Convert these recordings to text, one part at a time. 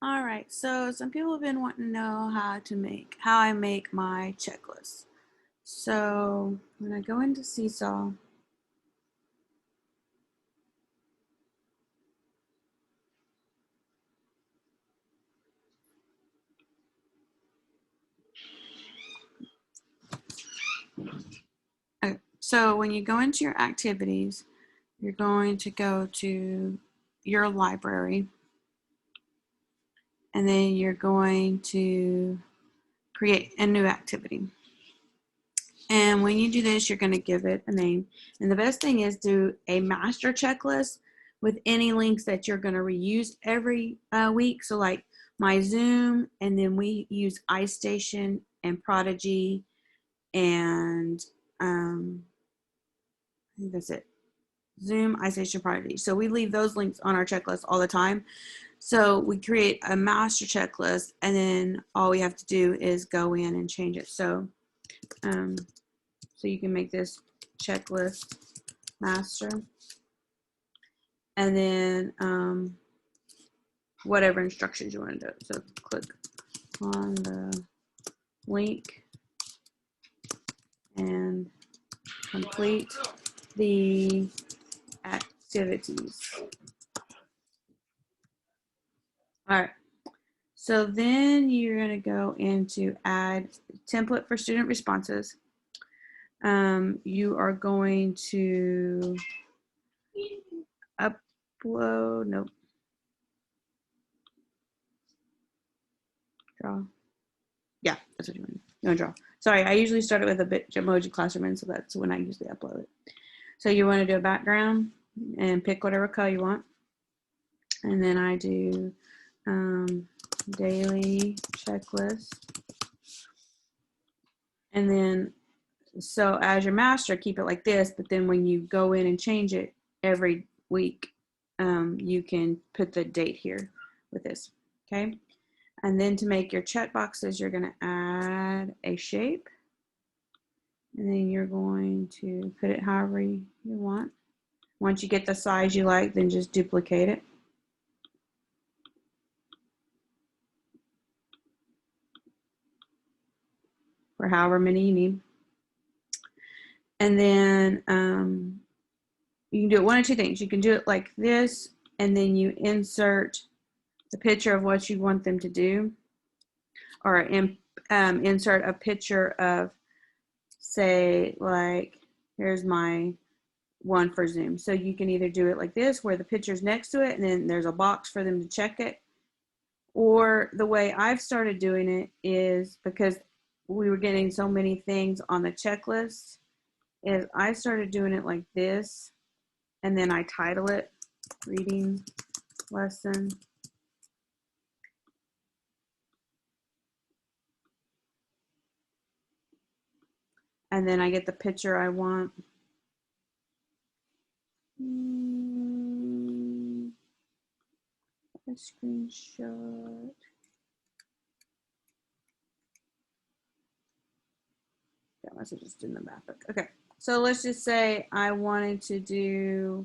All right, so some people have been wanting to know how I make my checklist. So when I go into Seesaw, so when you go into your activities, you're going to go to your library, and then you're going to create a new activity. And when you do this, you're going to give it a name. And the best thing is do a master checklist with any links that you're going to reuse every week. So like my Zoom, and then we use iStation and Prodigy, and I think that's it. Zoom, iStation, Prodigy. So we leave those links on our checklist all the time. So we create a master checklist, and then all we have to do is go in and change it. So you can make this checklist master, and then whatever instructions you want to do. So click on the link and complete the activities. All right. So then you're going to go into add template for student responses. You are going to upload, nope. Draw. Yeah, that's what you want. No, draw. Sorry, I usually start it with a Bitmoji Classroom, so that's when I usually upload it. So you want to do a background and pick whatever color you want. And then I do daily checklist. And then, so as your master, keep it like this, but then when you go in and change it every week, you can put the date here with this, okay? And then to make your check boxes, you're gonna add a shape, and then you're going to put it however you want. Once you get the size you like, then just duplicate it. For however many you need. And then you can do it one of two things. You can do it like this, and then you insert the picture of what you want them to do, or insert a picture of, say, like, here's my one for Zoom. So you can either do it like this, where the picture's next to it, and then there's a box for them to check it. Or the way I've started doing it is, because we were getting so many things on the checklist, is I started doing it like this, and then I title it reading lesson. And then I get the picture I want. A screenshot. That must have just in the map. Okay, so let's just say I wanted to do,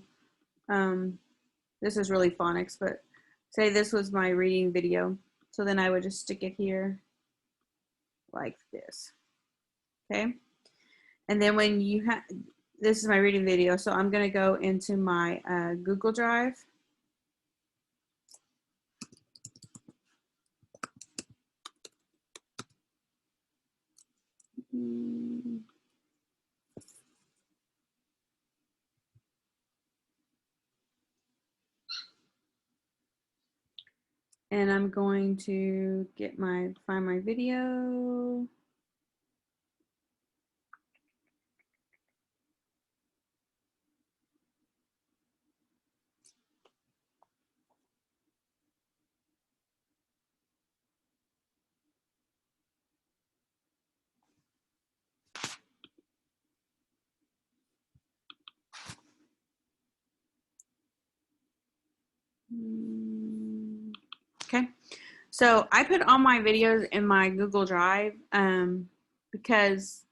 this is really phonics, but say this was my reading video. So then I would just stick it here like this, okay? And then when you have, this is my reading video, so I'm gonna go into my Google Drive. And I'm going to find my video. Okay, so I put all my videos in my Google Drive because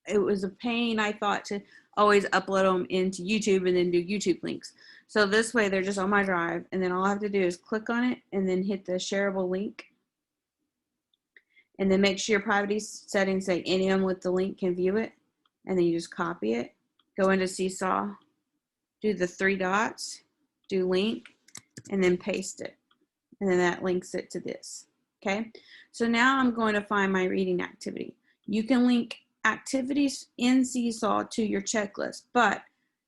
it was a pain, I thought, to always upload them into YouTube and then do YouTube links. So this way they're just on my drive, and then all I have to do is click on it and then hit the shareable link. And then make sure your privacy settings say anyone with the link can view it. And then you just copy it, go into Seesaw, do the 3 dots, do link, and then paste it. And then that links it to this. Okay, so now I'm going to find my reading activity. You can link activities in Seesaw to your checklist, but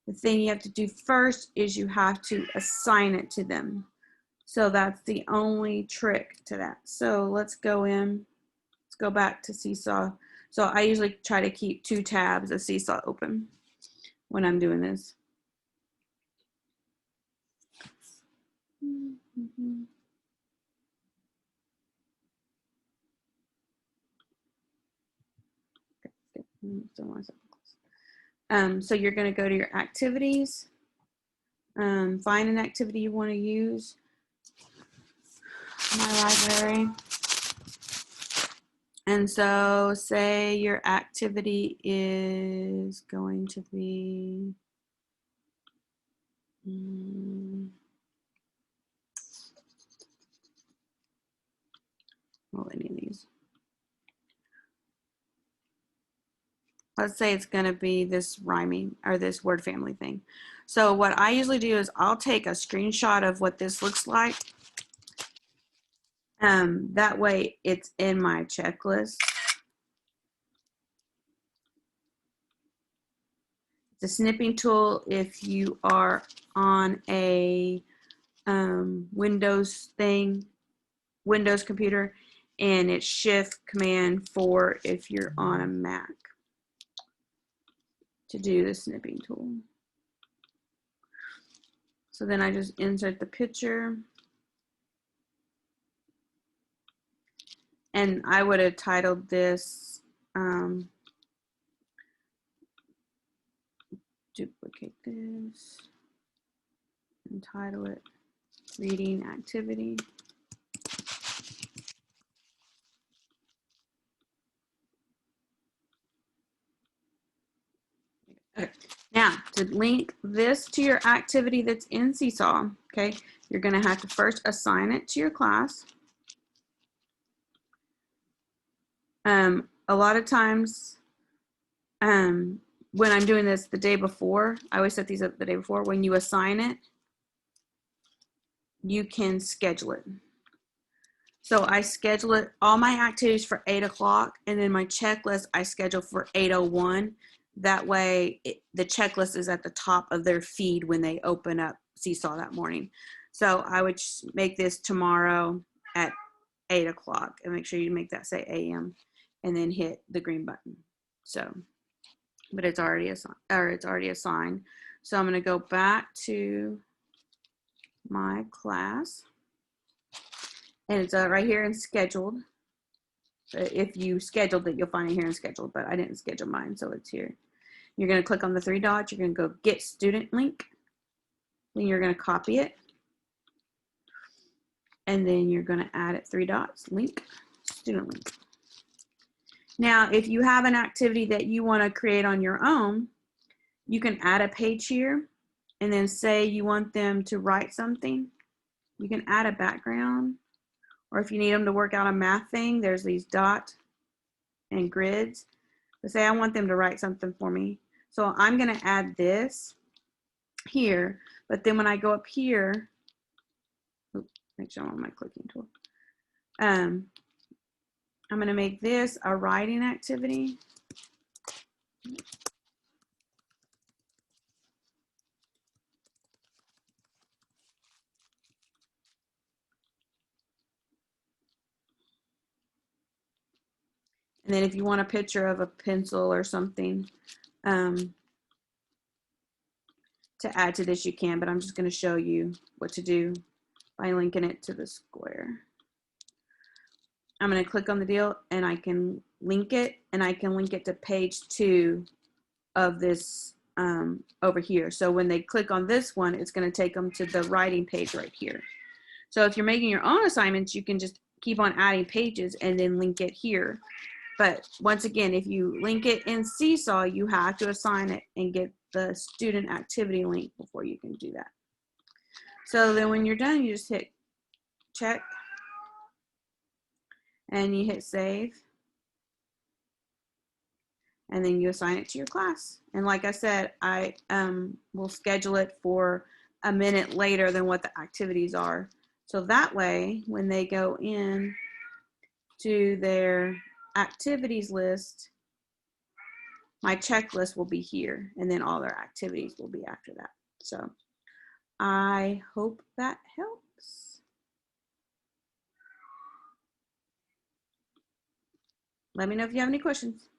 the thing you have to do first is you have to assign it to them. So that's the only trick to that. So let's go in, let's go back to Seesaw. So I usually try to keep 2 tabs of Seesaw open when I'm doing this. So you're going to go to your activities, find an activity you want to use. My library. And so say your activity is going to be well, any of these. Let's say it's going to be this rhyming or this word family thing. So what I usually do is I'll take a screenshot of what this looks like. That way it's in my checklist. It's a snipping tool if you are on a Windows computer, and it's Shift Command 4 if you're on a Mac to do the snipping tool. So then I just insert the picture, and I would have titled this duplicate this and title it reading activity. Okay. Now, to link this to your activity that's in Seesaw, okay, you're going to have to first assign it to your class. A lot of times, when I'm doing this the day before, I always set these up the day before. When you assign it, you can schedule it. So I schedule it, all my activities for 8 o'clock, and then my checklist I schedule for 8:01. That way the checklist is at the top of their feed when they open up Seesaw that morning. So I would make this tomorrow at 8 o'clock, and make sure you make that say AM, and then hit the green button. So, but it's already assigned. So I'm going to go back to my class, and it's right here in scheduled. If you scheduled it, you'll find it here in scheduled, but I didn't schedule mine, so it's here. You're going to click on the 3 dots. You're going to go get student link. Then you're going to copy it. And then you're going to add it 3 dots, link, student link. Now, if you have an activity that you want to create on your own, you can add a page here and then say you want them to write something. You can add a background, or if you need them to work out a math thing, there's these dot and grids. But say I want them to write something for me. So I'm going to add this here, but then when I go up here, make sure I'm on my clicking tool. I'm going to make this a writing activity. And then if you want a picture of a pencil or something to add to this, you can, but I'm just going to show you what to do by linking it to the square. I'm going to click on the deal, and I can link it, and I can link it to page 2 of this over here. So when they click on this one, it's going to take them to the writing page right here. So if you're making your own assignments, you can just keep on adding pages and then link it here. But once again, if you link it in Seesaw, you have to assign it and get the student activity link before you can do that. So then when you're done, you just hit check and you hit save. And then you assign it to your class. And like I said, I will schedule it for a minute later than what the activities are. So that way, when they go in to their activities list, my checklist will be here, and then all their activities will be after that. So I hope that helps. Let me know if you have any questions.